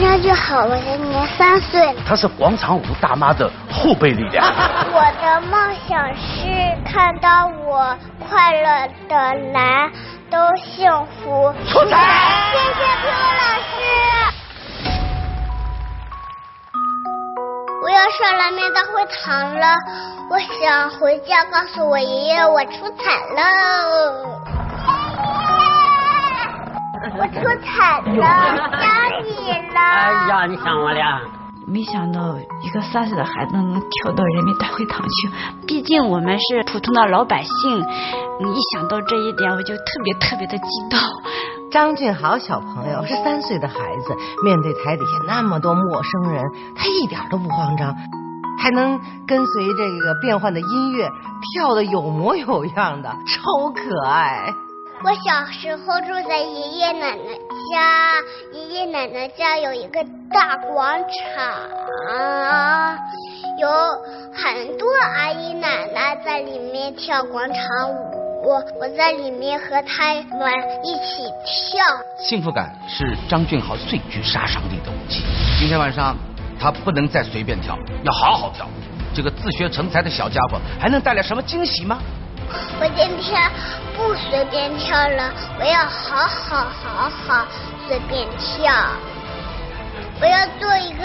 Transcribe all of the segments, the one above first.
叫张俊豪，我今年3岁。他是广场舞大妈的后备力量。我的梦想是看到我快乐的来，都幸福。出彩！谢谢皮欧老师。我要上拉面大会堂了，我想回家告诉我爷爷我出彩了。我出彩了，想你了。哎呀，你想我了。没想到一个3岁的孩子能跳到人民大会堂去，毕竟我们是普通的老百姓，一想到这一点我就特别的激动。张俊豪小朋友是3岁的孩子，面对台底下那么多陌生人，他一点都不慌张，还能跟随这个变换的音乐跳得有模有样的，超可爱。我小时候住在爷爷奶奶家，爷爷奶奶家有一个大广场，有很多阿姨奶奶在里面跳广场舞，我在里面和他们一起跳。幸福感是张俊豪最具杀伤力的武器。今天晚上他不能再随便跳，要好好跳。这个自学成才的小家伙还能带来什么惊喜吗？我今天不随便跳了，我要好随便跳。我要做一个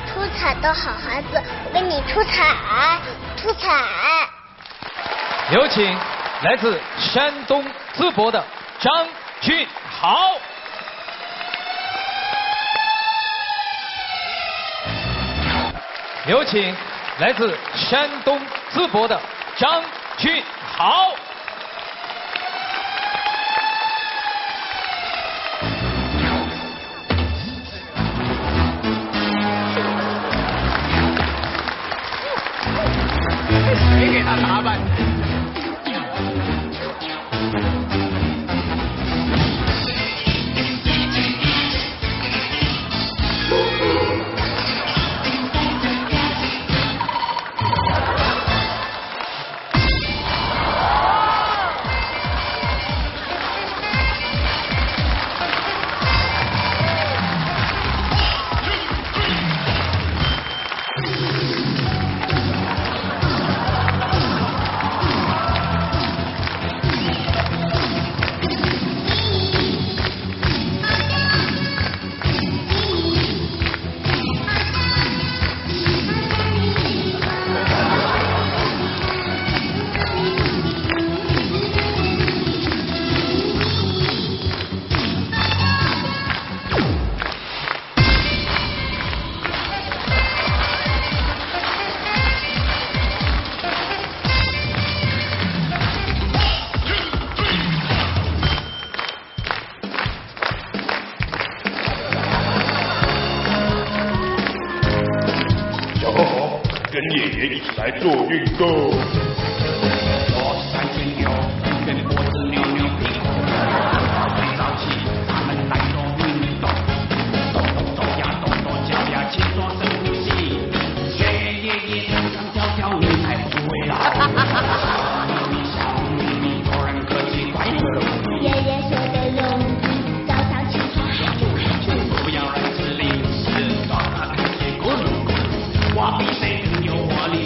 出彩的好孩子，我给你出彩。有请来自山东淄博的张俊豪。有请来自山东淄博的张俊豪。谁给他打扮？跟爷爷一起来做运动。左三圈右三圈，脖子扭扭，屁股最早起，咱们来做运动，走呀跺脚呀，请做深呼吸，学爷爷唱唱跳跳，你才不会老。咪咪做人客气，快乐。爷爷说的容易，早上起床喊啾喊啾，不要乱吃零食，早上开始咕噜咕噜，我比谁更有活力。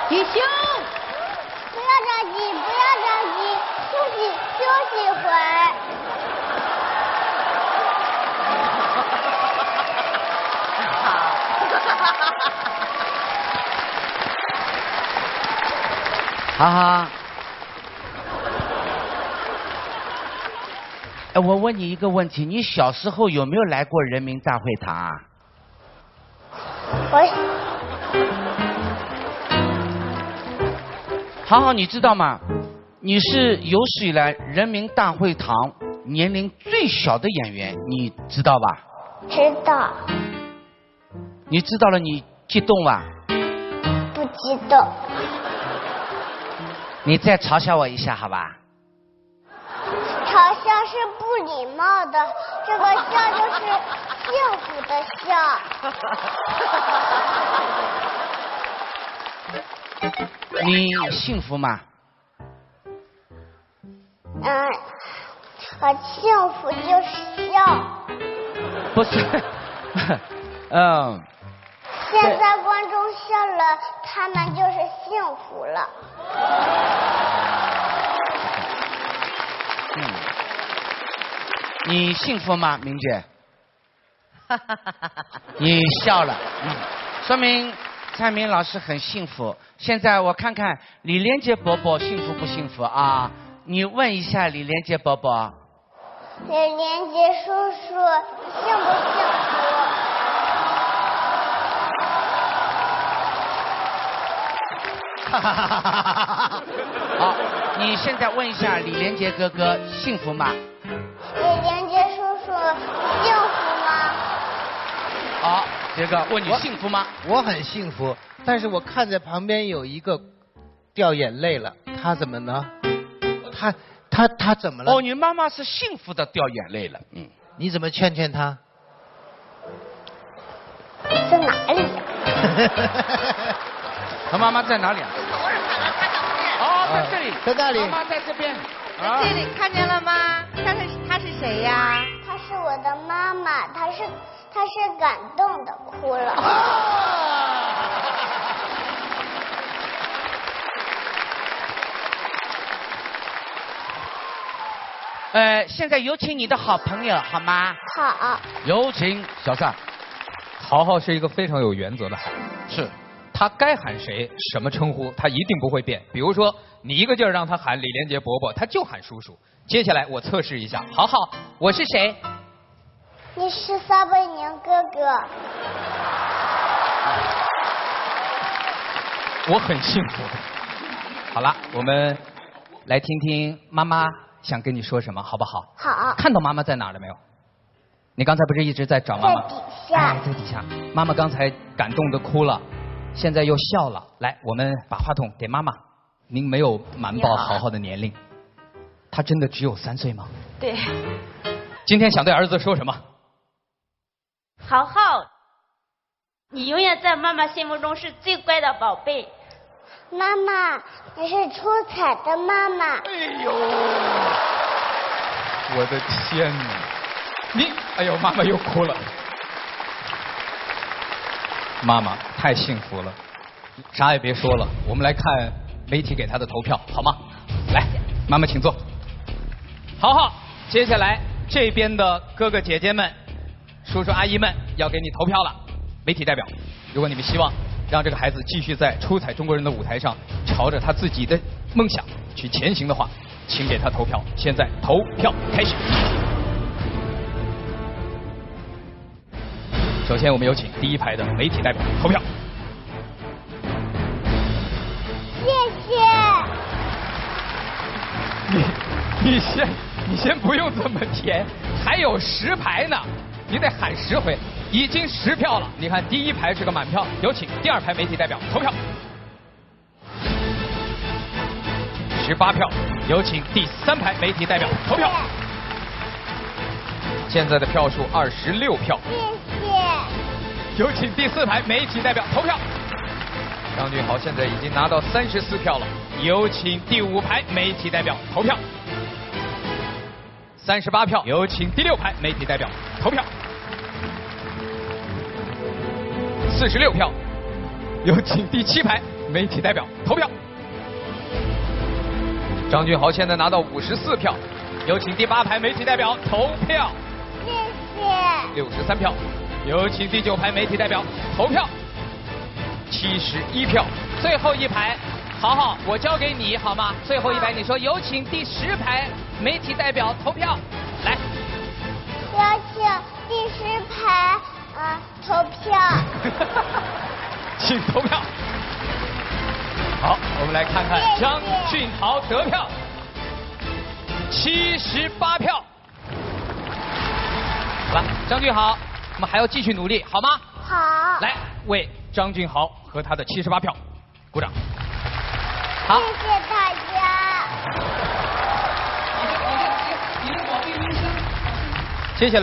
雨兄，不要着急，不要着急，休息一会儿。哈哈。哎，我问你一个问题，你小时候有没有来过人民大会堂啊？好好，你知道吗？你是有史以来人民大会堂年龄最小的演员，你知道吧？知道。你知道了，你激动吧？不激动。你再嘲笑我一下，好吧？嘲笑是不礼貌的，这个笑就是幸福的笑。你幸福吗？幸福就是笑。不是，现在观众笑了，他们就是幸福了。你幸福吗，明姐？你笑了，说明蔡明老师很幸福。现在我看看李连杰伯伯幸福不幸福啊？你问一下李连杰伯伯。李连杰叔叔幸不幸福？好，你现在问一下李连杰哥哥幸福吗？李连杰叔叔幸福吗？好，杰哥问你幸福吗？我很幸福，但是我看着旁边有一个掉眼泪了，他怎么呢？他怎么了？哦，你妈妈是幸福的掉眼泪了，你怎么劝劝他？在哪里呀？他妈妈在哪里啊？哦，在这里，在那里。妈妈在这边。在这里看见了吗？他是谁呀？她是我的妈妈，她是感动的哭了。现在有请你的好朋友好吗？好。有请小尚。豪豪是一个非常有原则的孩子，是。他该喊谁什么称呼，他一定不会变。比如说，你一个劲儿让他喊李连杰伯伯，他就喊叔叔。接下来我测试一下，豪豪，我是谁？你是撒贝宁哥哥。我很幸福。好了，我们来听听妈妈想跟你说什么，好不好？好。看到妈妈在哪儿了没有？你刚才不是一直在找妈妈？在底下。哎，在底下。妈妈刚才感动的哭了。现在又笑了，来，我们把话筒给妈妈。您没有瞒报豪豪的年龄，他真的只有3岁吗？对。今天想对儿子说什么？豪豪，你永远在妈妈心目中是最乖的宝贝。妈妈，你是出彩的妈妈。哎呦，我的天哪！哎呦，妈妈又哭了。妈妈太幸福了，啥也别说了，我们来看媒体给她的投票，好吗？来，妈妈请坐。好，接下来这边的哥哥姐姐们、叔叔阿姨们要给你投票了。媒体代表，如果你们希望让这个孩子继续在出彩中国人的舞台上，朝着他自己的梦想去前行的话，请给他投票。现在投票开始。首先，我们有请第一排的媒体代表投票。谢谢。你先不用这么甜，还有10排呢，你得喊10回。已经10票了，你看第一排是个满票，有请第2排媒体代表投票。18票，有请第3排媒体代表投票。现在的票数26票。谢。有请第4排媒体代表投票。张俊豪现在已经拿到34票了，有请第5排媒体代表投票。38票，有请第6排媒体代表投票。46票，有请第7排媒体代表投票。张俊豪现在拿到54票，有请第8排媒体代表投票。谢谢。63票，有请第9排媒体代表投票。71票，最后一排，豪豪，我交给你好吗？最后一排，你说有请第10排媒体代表投票，来。有请第10排投票。请投票。好，我们来看看张俊豪得票78票。好了，张俊豪，我们还要继续努力，好吗？好。来，为张俊豪和他的78票鼓掌。好，谢谢大家。接下来。